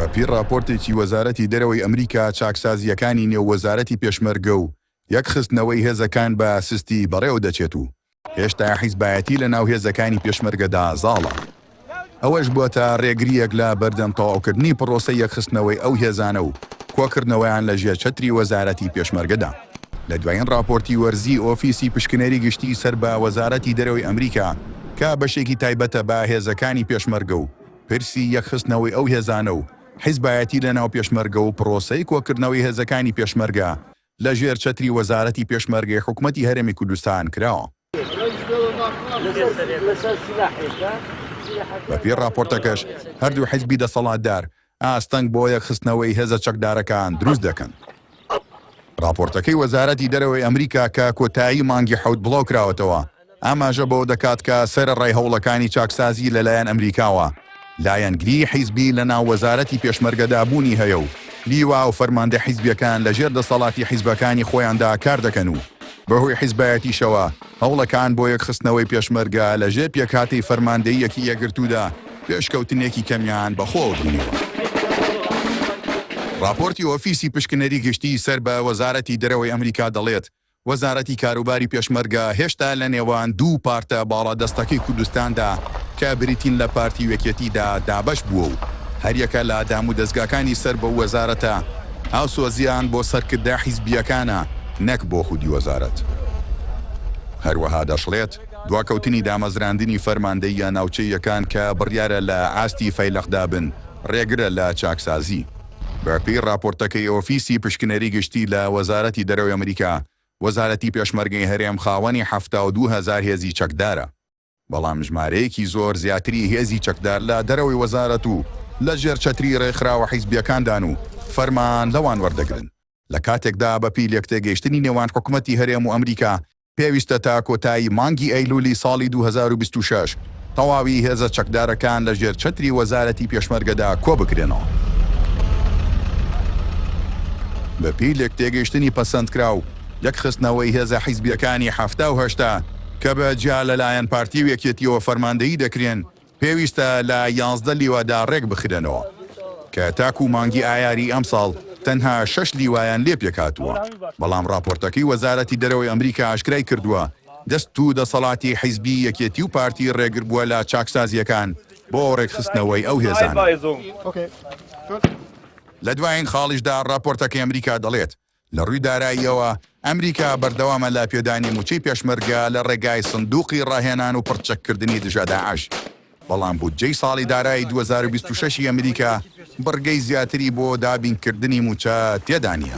بەپی راپۆرتێکی وەزارەتی دەرەوەی ئەمریکا چاکسازیەکانی نێوەوەزارەتی پێشمەرگە و یەکخستنەوەی هێزەکان بە سستی بەڕێوە دەچێت و هێشتا حیزبایەتی لە ناو هێزەکانی پێشمەرگەدا زاڵە. ئەوەش بووە ڕێگریەک لە بەردەم تەواوکردنی پرۆسەی یەکخستنەوەی ئەو هێزانە و کۆکردنەوەیان لە ژێر چەتری وەزارەتی پێشمەرگەدا. لە دوایین راپۆرتی وەرزی ئۆفیسی پشکنەری گشتی سەر بە وەزارەتی دەرەوەی ئەمریکا کە بەشێکی تایبەتە بە هێزەکانی پێشمەرگە و پرسی یەکخستنەوەی ئەو هێزانە و حیزبایەتی لە ناو پێشمەرگە و پرۆسەی کۆکردنەوەی هێزەکانی پێشمەرگە لە ژێر چەتری وەزارەتی پێشمەرگەی حکوومەتی هەرێمی کوردستان کراوە. بەپێی راپۆرتەکەش هەردوو حیزبی دەسەڵاتدار ئاستەنگ بۆ یەکخستنەوەی هێزە چەکدارەکان دروست دەکەن. راپۆرتەکەی وەزارەتی دەرەوەی ئەمریکا کە کۆتایی مانگی حەوت بڵاوکراوەتەوە ئاماژە بۆ دەکات کە سەرەڕای هەوڵەکانی چاکسازی لەلایەن ئەمریکاوە لایەنگری حیزبی لە ناو وەزارەتی پێشمەرگەدا بوونی هەیە و لیوا و فەرماندە حیزبیەکان لەژێر دەسەڵاتی حیزبەکانی خۆیاندا کار دەکەن و بەهۆی حیزبایەتیشەوە هەوڵەکان بۆ یەکخستنەوەی پێشمەرگە لەژێر پێکهاتەی فەرماندەییەکی یەکگرتوودا پێشکەوتنێکی کەمیان بەخۆ بوونیوە. راپۆرتی ئۆفیسی پشکنەری گشتی سەر بە وەزارەتی دەرەوەی ئەمریکا دەڵێت وەزارەتی کاروباری پێشمەرگە هێشتا لە نێوان دوو پارتە باڵادەستەکەی کوردستاندا کە بریتین لە پارتی وەکێتیدا دابەش بووە و هەریەکە لە ئادام و دەستگاکانی سەر بە وەزارەتە هاوسۆزیان بۆ سەرکردە حیزبیەکانە نەک بۆ خودی وەزارەت. هەروەها دەشڵێت دواکەوتنی دامەزراندنی فەرماندەیە ناوچەیەکان کە بڕیارە لە ئاستی فەیلەقدا بن ڕێگرە لە چاکسازی. بەپێی راپۆرتەکەی ئۆفیسی پشکنەری گشتی لە وەزارەتی دەرەوەی ئەمریکا وەزارەتی پێشمەرگەی هەرێم خاوەنی 72,000 هێزی چەکدارە، بەڵام ژمارەیەکی زۆر زیاتری هێزی چەکدار لە دەرەوەی وەزارەت و لە ژێر چەتری ڕێکخراوە حیزبیەکاندان و فەرمان لەوان وەردەگرن. لە کاتێکدا بەپی لێکتێگەیشتنی نێوان حکوومەتی هەرێم و ئەمریکا پێویستە تا کۆتایی مانگی ئەیلولی ساڵی 2026 تەواوی هێزە چەکدارەکان لە ژێر چەتری وەزارەتی پێشمەرگەدا کۆ بکرێنەوە. بەپی لێکتێگەیشتنی پەسەندکراو یەکخستنەوەی هێزە حیزبیەکانی 78 کە بە جیا لەلایەن پارتی وەکێتیەوە فەرماندەیی دەکرێن پێویستە لە 11 لیوادا ڕێک بخرێنەوە کە تاکو مانگی ئایاری ئەم ساڵ تەنها 6 لیوایان لێ پێکاتووە. بەڵام راپۆرتەکەی وەزارەتی دەرەوەی ئەمریکا ئاشکرای کردووە دەست و دەسەڵاتی حیزبی یەکێتی و پارتی ڕێگر بووە لە چاکسازیەکان بۆ ڕێکخستنەوەی ئەو هێزان. لە دوایین خاڵیشدا راپۆرتەکەی ئەمریکا دەڵێت لە ڕووی داراییەوە ئەمریکا بەردەوامە لە پێدانی موچەی پێشمەرگە لە ڕێگای سندوقی ڕاهێنان و پڕچەکردنی دژە داعش. بەڵام بودجەی ساڵی دارایی 2026 ئەمریکا بڕگەی زیاتری بۆ دابینکردنی موچە تێدا نییە.